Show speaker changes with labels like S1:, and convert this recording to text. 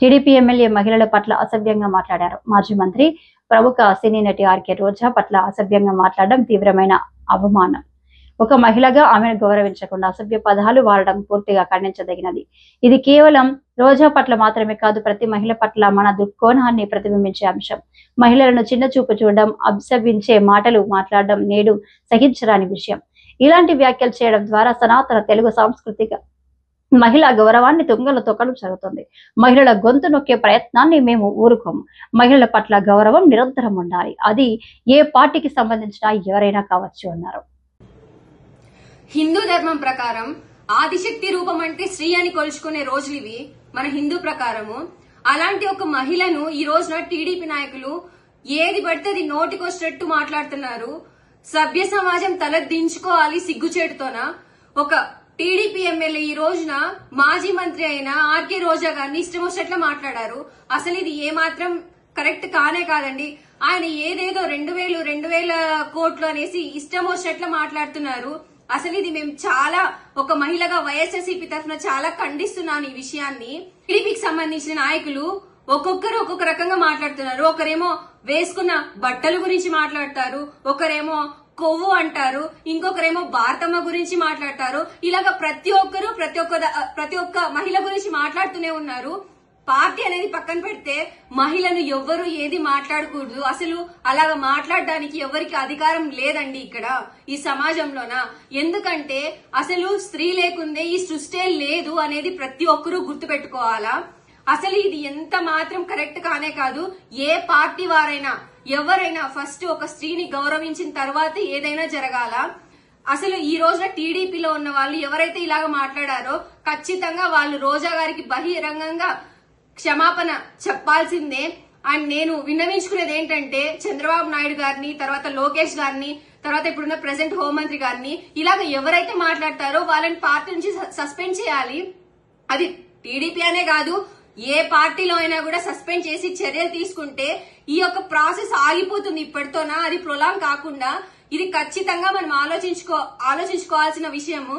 S1: TDP MLA మహిళల పట్ల అసభ్యంగా మాట్లాడారు. మాజీ మంత్రి ప్రముఖ సినీ నటి ఆర్కే రోజా పట్ల అసభ్యంగా మాట్లాడడం తీవ్రమైన అవమానం. ఒక మహిళగా ఆమెను గౌరవించకుండా అసభ్య పదాలు వాడడం పూర్తిగా ఖండించదగినది. ఇది కేవలం రోజా పట్ల మాత్రమే కాదు, ప్రతి మహిళ పట్ల మన దృక్కోణాన్ని ప్రతిబింబించే అంశం. మహిళలను చిన్న చూపు చూడడం, అభిశపించే మాటలు మాట్లాడడం నేడు సహించరాని విషయం. ఇలాంటి వ్యాఖ్యలు చేయడం ద్వారా సనాతన తెలుగు సాంస్కృతిక మహిళా గౌరవాన్ని తుంగలో తొక్కడం జరుగుతుంది. మహిళల గొంతు నొక్కే ప్రయత్నాన్ని మేము ఊరుకోము. మహిళల పట్ల గౌరవం నిరంతరం ఉండాలి. అది ఏ పార్టీకి సంబంధించిన ఎవరైనా కావచ్చు అన్నారు.
S2: హిందూ ధర్మం ప్రకారం ఆదిశక్తి రూపం అంటే స్త్రీ అని కొలుచుకునే రోజులు ఇవి మన హిందూ ప్రకారము. అలాంటి ఒక మహిళను ఈ రోజున టీడీపీ నాయకులు ఏది పడితే అది నోటికొచ్చినట్టు మాట్లాడుతున్నారు. సభ్య సమాజం తల దించుకోవాలి సిగ్గుచేటుతోన. ఒక టీడీపీ ఎమ్మెల్యే ఈ రోజున మాజీ మంత్రి అయిన ఆర్కే రోజా గారిని ఇష్టం వచ్చినట్లు మాట్లాడారు. అసలు ఇది ఏమాత్రం కరెక్ట్ కానే కాదండి. ఆయన ఏదేదో 2000 కోట్లు అనేసి ఇష్టం వచ్చినట్లు మాట్లాడుతున్నారు. అసలు ఇది మేము చాలా ఒక మహిళగా వైఎస్ఆర్సీపీ తరఫున చాలా ఖండిస్తున్నాను ఈ విషయాన్ని. టీడీపీకి సంబంధించిన నాయకులు ఒక్కొక్కరు ఒక్కొక్క రకంగా మాట్లాడుతున్నారు. ఒకరేమో వేసుకున్న బట్టల గురించి మాట్లాడతారు, ఒకరేమో కొవ్వు అంటారు, ఇంకొకరేమో భారతమ్మ గురించి మాట్లాడతారు. ఇలాగా ప్రతి ఒక్క మహిళ గురించి మాట్లాడుతూనే ఉన్నారు. పార్టీ అనేది పక్కన పెడితే మహిళను ఎవ్వరూ ఏది మాట్లాడకూడదు. అసలు అలాగా మాట్లాడడానికి ఎవరికి అధికారం లేదండి ఇక్కడ ఈ సమాజంలోన. ఎందుకంటే అసలు స్త్రీ లేకుందే ఈ సృష్టి లేదు అనేది ప్రతి ఒక్కరూ గుర్తుపెట్టుకోవాలా. అసలు ఇది ఎంత మాత్రం కరెక్ట్ కానే కాదు. ఏ పార్టీ వారైనా ఎవరైనా ఫస్ట్ ఒక స్త్రీని గౌరవించిన తర్వాత ఏదైనా జరగాల. అసలు ఈ రోజున టీడీపీలో ఉన్న వాళ్ళు ఎవరైతే ఇలాగ మాట్లాడారో ఖచ్చితంగా వాళ్ళు రోజా గారికి బహిరంగంగా క్షమాపణ చెప్పాల్సిందే. అండ్ నేను విన్నవించుకునేది ఏంటంటే చంద్రబాబు నాయుడు గారిని, తర్వాత లోకేష్ గారిని, తర్వాత ఇప్పుడున్న ప్రెసెంట్ హోంమంత్రి గారిని ఇలాగ ఎవరైతే మాట్లాడతారో వాళ్ళని పార్టీ నుంచి సస్పెండ్ చేయాలి. అది టీడీపీ అనే కాదు, ఏ పార్టీలో అయినా కూడా సస్పెండ్ చేసి చర్యలు తీసుకుంటే ఈ యొక్క ప్రాసెస్ ఆగిపోతుంది ఇప్పటితోనా. అది ప్రొలాంగ్ కాకుండా ఇది ఖచ్చితంగా మనం ఆలోచించుకోవాల్సిన విషయము.